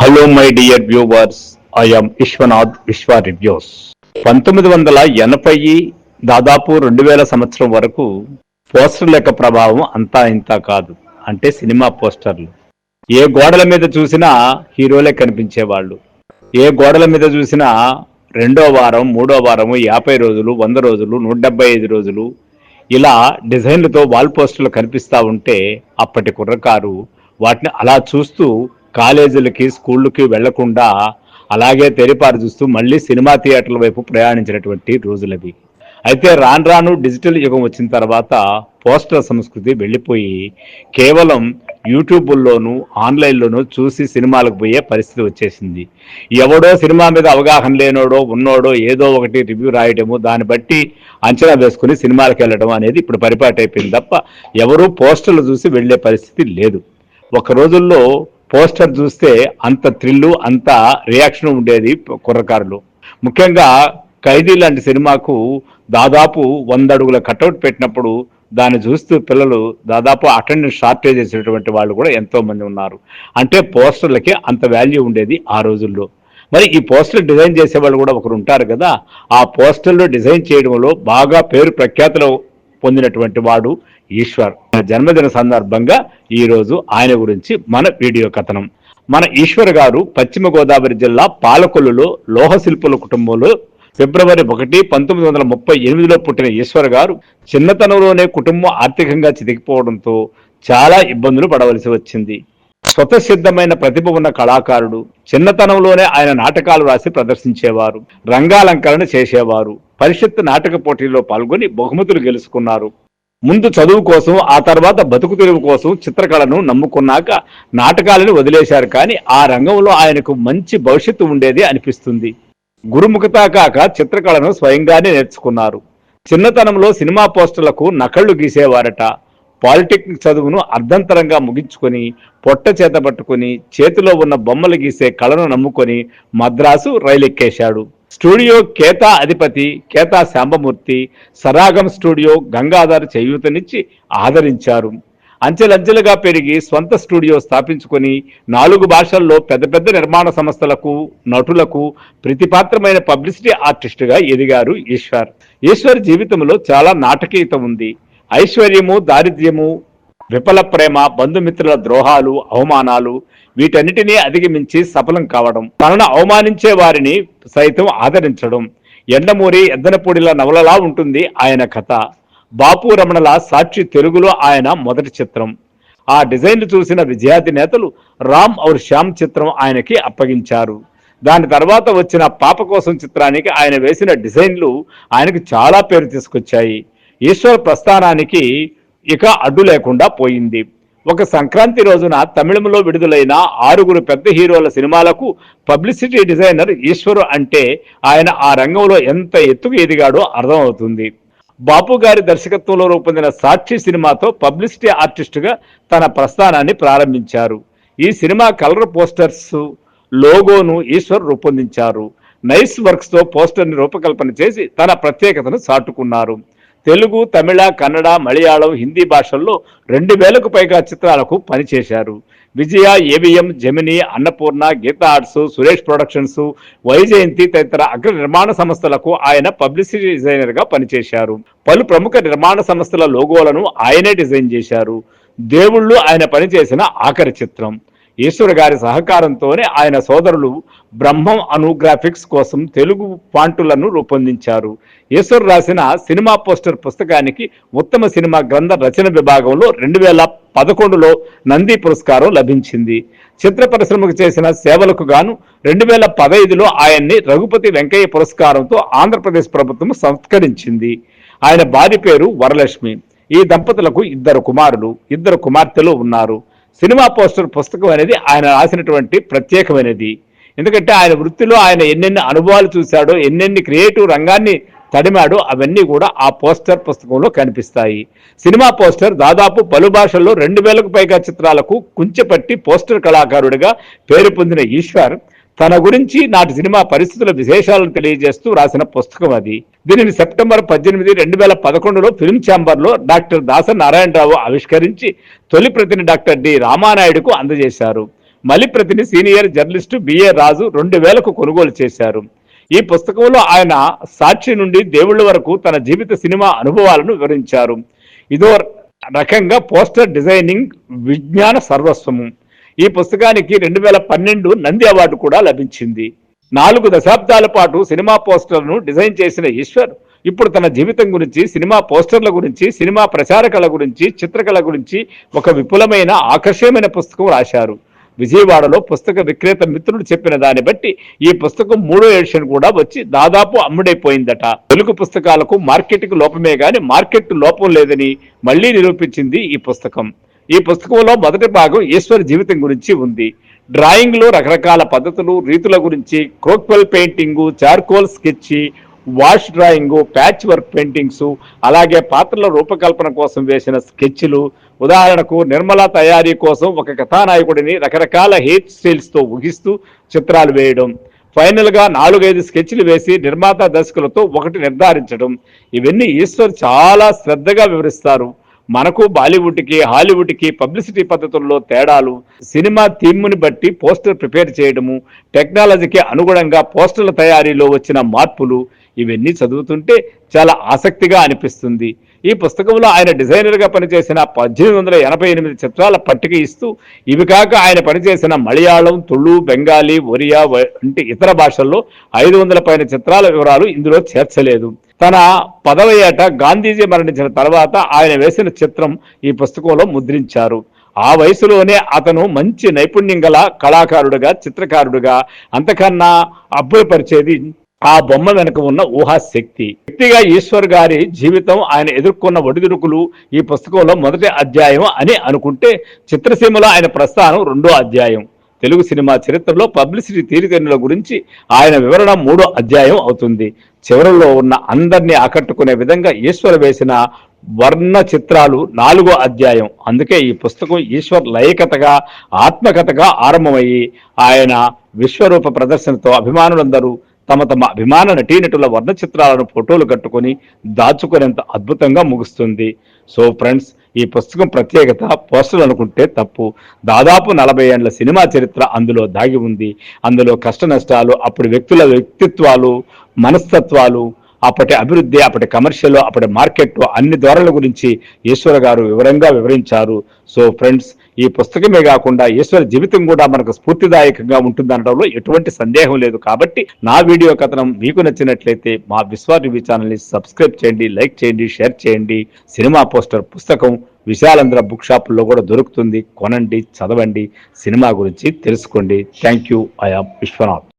Hello my dear viewers, I am Vishwanath Vishwa reviews. 1980 దాదాపు 2000 సంవత్సరం వరకు పోస్టర్ల యొక్క ప్రభావం అంతా ఇంతా కాదు. అంటే సినిమా పోస్టర్లు ఏ గోడల మీద చూసినా హీరోలే కనిపించేవాళ్ళు. ఏ గోడల మీద చూసినా రెండో వారం, మూడో వారము, 50 రోజులు, 100 రోజులు, 175 రోజులు ఇలా డిజైన్లతో వాల్ పోస్టర్లు కనిపిస్తూ ఉంటే అప్పటి కుర్రకారు వాటిని అలా చూస్తూ కాలేజీలకి, స్కూళ్ళకి వెళ్లకుండా అలాగే తెరిపారు చూస్తూ మళ్ళీ సినిమా థియేటర్ల వైపు ప్రయాణించినటువంటి రోజులవి. అయితే రాను రాను డిజిటల్ యుగం వచ్చిన తర్వాత పోస్టర్ సంస్కృతి వెళ్ళిపోయి కేవలం యూట్యూబుల్లోనూ ఆన్లైన్లోనూ చూసి సినిమాలకు పోయే పరిస్థితి వచ్చేసింది. ఎవడో సినిమా మీద అవగాహన లేనోడో ఉన్నోడో ఏదో ఒకటి రివ్యూ రాయడము, దాన్ని బట్టి అంచనా వేసుకుని సినిమాలకు వెళ్ళడం అనేది ఇప్పుడు పరిపాటి అయిపోయింది తప్ప ఎవరూ పోస్టర్లు చూసి వెళ్లే పరిస్థితి లేదు. ఒక రోజుల్లో పోస్టర్ చూస్తే అంత థ్రిల్లు, అంత రియాక్షన్ ఉండేది కుర్రకారులు. ముఖ్యంగా ఖైదీ లాంటి సినిమాకు దాదాపు 100 అడుగుల కటౌట్ పెట్టినప్పుడు దాన్ని చూస్తూ పిల్లలు దాదాపు అటెండెన్స్ షార్టేజ్ చేసేటువంటి వాళ్ళు కూడా ఎంతో మంది ఉన్నారు. అంటే పోస్టర్లకి అంత వాల్యూ ఉండేది ఆ రోజుల్లో. మరి ఈ పోస్టర్ డిజైన్ చేసేవాళ్ళు కూడా ఒకరు ఉంటారు కదా, ఆ పోస్టర్లు డిజైన్ చేయడంలో బాగా పేరు ప్రఖ్యాతులు పొందినటువంటి వాడు ఈశ్వర్. జన్మదిన సందర్భంగా ఈరోజు ఆయన గురించి మన వీడియో కథనం. మన ఈశ్వర్ గారు పశ్చిమ గోదావరి జిల్లా పాలకొల్లులో లోహ శిల్పుల కుటుంబంలో ఫిబ్రవరి 1, 1938లో పుట్టిన ఈశ్వర్ గారు చిన్నతనంలోనే కుటుంబం ఆర్థికంగా చితికిపోవడంతో చాలా ఇబ్బందులు పడవలసి వచ్చింది. స్వతసిద్ధమైన ప్రతిభ ఉన్న కళాకారుడు. చిన్నతనంలోనే ఆయన నాటకాలు రాసి ప్రదర్శించేవారు, రంగాలంకరణ చేసేవారు. పరిషత్ నాటక పోటీల్లో పాల్గొని బహుమతులు గెలుచుకున్నారు. ముందు చదువు కోసం, ఆ తర్వాత బతుకు తెరువు కోసం చిత్రకళను నమ్ముకున్నాక నాటకాలను వదిలేశారు. కానీ ఆ రంగంలో ఆయనకు మంచి భవిష్యత్తు ఉండేది అనిపిస్తుంది. గురుముఖత కాక చిత్రకళను స్వయంగానే నేర్చుకున్నారు. చిన్నతనంలో సినిమా పోస్టర్లకు నకళ్లు గీసేవారట. పాలిటెక్నిక్ చదువును అర్ధంతరంగా ముగించుకొని పొట్ట చేత పట్టుకుని చేతిలో ఉన్న బొమ్మలు గీసే కళను నమ్ముకొని మద్రాసు రైలెక్కేశాడు. స్టూడియో కేతా అధిపతి కేతా శాంబమూర్తి, సరాగం స్టూడియో గంగాధర్ చేయూతనిచ్చి ఆదరించారు. అంచెలంచెలుగా పెరిగి స్వంత స్టూడియో స్థాపించుకొని 4 భాషల్లో పెద్ద పెద్ద నిర్మాణ సంస్థలకు, నటులకు ప్రీతిపాత్రమైన పబ్లిసిటీ ఆర్టిస్టుగా ఎదిగారు ఈశ్వర్. ఈశ్వర్ జీవితంలో చాలా నాటకీయత ఉంది. ఐశ్వర్యము, దారిద్ర్యము, విఫల ప్రేమ, బంధుమిత్రుల ద్రోహాలు, అవమానాలు వీటన్నిటినీ అధిగమించి సఫలం కావడం, తనను అవమానించే వారిని సైతం ఆదరించడం. ఎండమూరి ఎద్దనపూడిల నవలలా ఉంటుంది ఆయన కథ. బాపు రమణల సాక్షి తెలుగులో ఆయన మొదటి చిత్రం. ఆ డిజైన్లు చూసిన విజయాది నేతలు రామ్ ఔర్ శ్యామ్ చిత్రం ఆయనకి అప్పగించారు. దాని తర్వాత వచ్చిన పాప కోసం చిత్రానికి ఆయన వేసిన డిజైన్లు ఆయనకు చాలా పేరు తీసుకొచ్చాయి. ఈశ్వర్ ప్రస్థానానికి ఇక అడ్డు లేకుండా పోయింది. ఒక సంక్రాంతి రోజున తమిళంలో విడుదలైన 6 పెద్ద హీరోల సినిమాలకు పబ్లిసిటీ డిజైనర్ ఈశ్వరు అంటే ఆయన ఆ రంగంలో ఎంత ఎత్తుకు ఎదిగాడో అర్థమవుతుంది. బాపు గారి దర్శకత్వంలో రూపొందిన సాక్షి సినిమాతో పబ్లిసిటీ ఆర్టిస్టుగా తన ప్రస్థానాన్ని ప్రారంభించారు. ఈ సినిమా కలర్ పోస్టర్స్, లోగోను ఈశ్వర్ రూపొందించారు. నైస్ వర్క్స్ తో పోస్టర్ని రూపకల్పన చేసి తన ప్రత్యేకతను చాటుకున్నారు. తెలుగు, తమిళ, కన్నడ, మలయాళం, హిందీ భాషల్లో 2000కు పైగా చిత్రాలకు పనిచేశారు. Vijaya, AVM, Gemini, Annapurna, Geetha arts, Suresh productions, Vyjayanthi తదితర అగ్ర నిర్మాణ సంస్థలకు ఆయన పబ్లిసిటీ డిజైనర్గా పనిచేశారు. పలు ప్రముఖ నిర్మాణ సంస్థల లోగోలను ఆయనే డిజైన్ చేశారు. దేవుళ్ళు ఆయన పనిచేసిన ఆఖరి చిత్రం. ఈశ్వర్ గారి సహకారంతోనే ఆయన సోదరులు బ్రహ్మం అనుగ్రాఫిక్స్ కోసం తెలుగు ఫాంటులను రూపొందించారు. ఈశ్వర్ రాసిన సినిమా పోస్టర్ పుస్తకానికి ఉత్తమ సినిమా గ్రంథ రచన విభాగంలో 2011లో నంది పురస్కారం లభించింది. చిత్ర పరిశ్రమకు చేసిన సేవలకు గాను 2015లో ఆయన్ని రఘుపతి వెంకయ్య పురస్కారంతో ఆంధ్రప్రదేశ్ ప్రభుత్వం సత్కరించింది. ఆయన భార్య పేరు వరలక్ష్మి. ఈ దంపతులకు 2 కుమారులు, 2 కుమార్తెలు ఉన్నారు. సినిమా పోస్టర్ పుస్తకం అనేది ఆయన రాసినటువంటి ప్రత్యేకమైనది. ఎందుకంటే ఆయన వృత్తిలో ఆయన ఎన్నెన్ని అనుభవాలు చూశాడో, ఎన్నెన్ని క్రియేటివ్ రంగాన్ని తడిమాడో అవన్నీ కూడా ఆ పోస్టర్ పుస్తకంలో కనిపిస్తాయి. సినిమా పోస్టర్ దాదాపు పలు భాషల్లో 2000కు పైగా చిత్రాలకు కుంచెపట్టి పోస్టర్ కళాకారుడిగా పేరు పొందిన ఈశ్వర్ తన గురించి నాటి సినిమా పరిస్థితుల విశేషాలను తెలియజేస్తూ రాసిన పుస్తకం అది. దీనిని సెప్టెంబర్ 18, 2011లో ఫిల్మ్ ఛాంబర్లో డాక్టర్ దాసరి నారాయణరావు ఆవిష్కరించి తొలి ప్రతిని డాక్టర్ డి రామానాయుడుకు అందజేశారు. మలిప్రతిని సీనియర్ జర్నలిస్టు బిఏ రాజు 2000కు కొనుగోలు చేశారు. ఈ పుస్తకంలో ఆయన సాక్షి నుండి దేవుళ్ళ వరకు తన జీవిత సినిమా అనుభవాలను వివరించారు. ఇదో రకంగా పోస్టర్ డిజైనింగ్ విజ్ఞాన సర్వస్వము. ఈ పుస్తకానికి 2012 నంది అవార్డు కూడా లభించింది. 4 దశాబ్దాల పాటు సినిమా పోస్టర్ను డిజైన్ చేసిన ఈశ్వర్ ఇప్పుడు తన జీవితం గురించి, సినిమా పోస్టర్ల గురించి, సినిమా ప్రచారకళ గురించి, చిత్రకళ గురించి ఒక విపులమైన ఆకర్షణీయమైన పుస్తకం రాశారు. విజయవాడలో పుస్తక విక్రేత మిత్రుడు చెప్పిన దాన్ని బట్టి ఈ పుస్తకం 3వ ఎడిషన్ కూడా వచ్చి దాదాపు అమ్ముడైపోయిందట. తెలుగు పుస్తకాలకు మార్కెట్కు లోపమే గాని మార్కెట్ లోపం లేదని మళ్లీ నిరూపించింది ఈ పుస్తకం. ఈ పుస్తకంలో మొదటి భాగం ఈశ్వర్ జీవితం గురించి ఉంది. డ్రాయింగ్ లో రకరకాల పద్ధతులు, రీతుల గురించి, crowquill painting, charcoal sketch, wash drawing, patch work paintings, అలాగే పాత్రల రూపకల్పన కోసం వేసిన స్కెచ్లు, ఉదాహరణకు నిర్మల తయారీ కోసం ఒక కథానాయకుడిని రకరకాల హెయిర్ స్టైల్స్ తో ఊహిస్తూ చిత్రాలు వేయడం, ఫైనల్ గా 4-5 స్కెచ్లు వేసి నిర్మాత దర్శకులతో ఒకటి నిర్ధారించడం, ఇవన్నీ ఈశ్వర్ చాలా శ్రద్ధగా వివరిస్తారు. మనకు బాలీవుడ్కి, హాలీవుడ్కి పబ్లిసిటీ పద్ధతుల్లో తేడాలు, సినిమా థీమ్ని బట్టి పోస్టర్ ప్రిపేర్ చేయడము, టెక్నాలజీకి అనుగుణంగా పోస్టర్ల తయారీలో వచ్చిన మార్పులు, ఇవన్నీ చదువుతుంటే చాలా ఆసక్తిగా అనిపిస్తుంది. ఈ పుస్తకంలో ఆయన డిజైనర్గా పనిచేసిన 1888 చిత్రాల పట్టిక ఇస్తూ, ఇవి కాక ఆయన పనిచేసిన మలయాళం, తుళు, బెంగాలీ, ఒరియా వంటి ఇతర భాషల్లో 500 పైన చిత్రాల వివరాలు ఇందులో చేర్చలేదు. తన 10వ ఏట గాంధీజీ మరణించిన తర్వాత ఆయన వేసిన చిత్రం ఈ పుస్తకంలో ముద్రించారు. ఆ వయసులోనే అతను మంచి నైపుణ్యం గల కళాకారుడుగా, చిత్రకారుడుగా, అంతకన్నా అబ్బురపరిచేది ఆ బొమ్మ వెనుక ఉన్న ఊహాశక్తి. వ్యక్తిగా ఈశ్వర్ గారి జీవితం, ఆయన ఎదుర్కొన్న ఒడిదుడుకులు ఈ పుస్తకంలో మొదటి అధ్యాయం అని అనుకుంటే, చిత్రసీమలో ఆయన ప్రస్థానం 2వ అధ్యాయం. తెలుగు సినిమా చరిత్రలో పబ్లిసిటీ తీరుతెన్నుల గురించి ఆయన వివరణ 3వ అధ్యాయం అవుతుంది. చివరిలో ఉన్న అందరినీ ఆకట్టుకునే విధంగా ఈశ్వర్ వేసిన వర్ణ చిత్రాలు 4వ అధ్యాయం. అందుకే ఈ పుస్తకం ఈశ్వర్ లయకథగా, ఆత్మకథగా ఆరంభమయ్యి ఆయన విశ్వరూప ప్రదర్శనతో అభిమానులందరూ తమ తమ అభిమాన నటీనటుల వర్ణ చిత్రాలను ఫోటోలు కట్టుకొని దాచుకునేంత అద్భుతంగా ముగుస్తుంది. సో ఫ్రెండ్స్, ఈ పుస్తకం ప్రత్యేకత పోస్టర్లు అనుకుంటే తప్పు. దాదాపు 40 ఏళ్ల సినిమా చరిత్ర అందులో దాగి ఉంది. అందులో కష్ట నష్టాలు, అప్పటి వ్యక్తుల వ్యక్తిత్వాలు, మనస్తత్వాలు, అప్పటి అభివృద్ధి, అప్పటి కమర్షియల్, అప్పటి మార్కెట్, అన్ని ధోరణుల గురించి ఈశ్వర్ గారు వివరంగా వివరించారు. సో ఫ్రెండ్స్, ఈ పుస్తకమే కాకుండా ఈశ్వర్ జీవితం కూడా మనకు స్ఫూర్తిదాయకంగా ఉంటుందనడంలో ఎటువంటి సందేహం లేదు. కాబట్టి నా వీడియో కథనం మీకు నచ్చినట్లయితే మా విశ్వాస్ టీవీ ఛానల్ని సబ్స్క్రైబ్ చేయండి, లైక్ చేయండి, షేర్ చేయండి. సినిమా పోస్టర్ పుస్తకం విశాలంధ్ర బుక్ షాపుల్లో కూడా దొరుకుతుంది. కొనండి, చదవండి, సినిమా గురించి తెలుసుకోండి. Thank you. I am Vishwanath.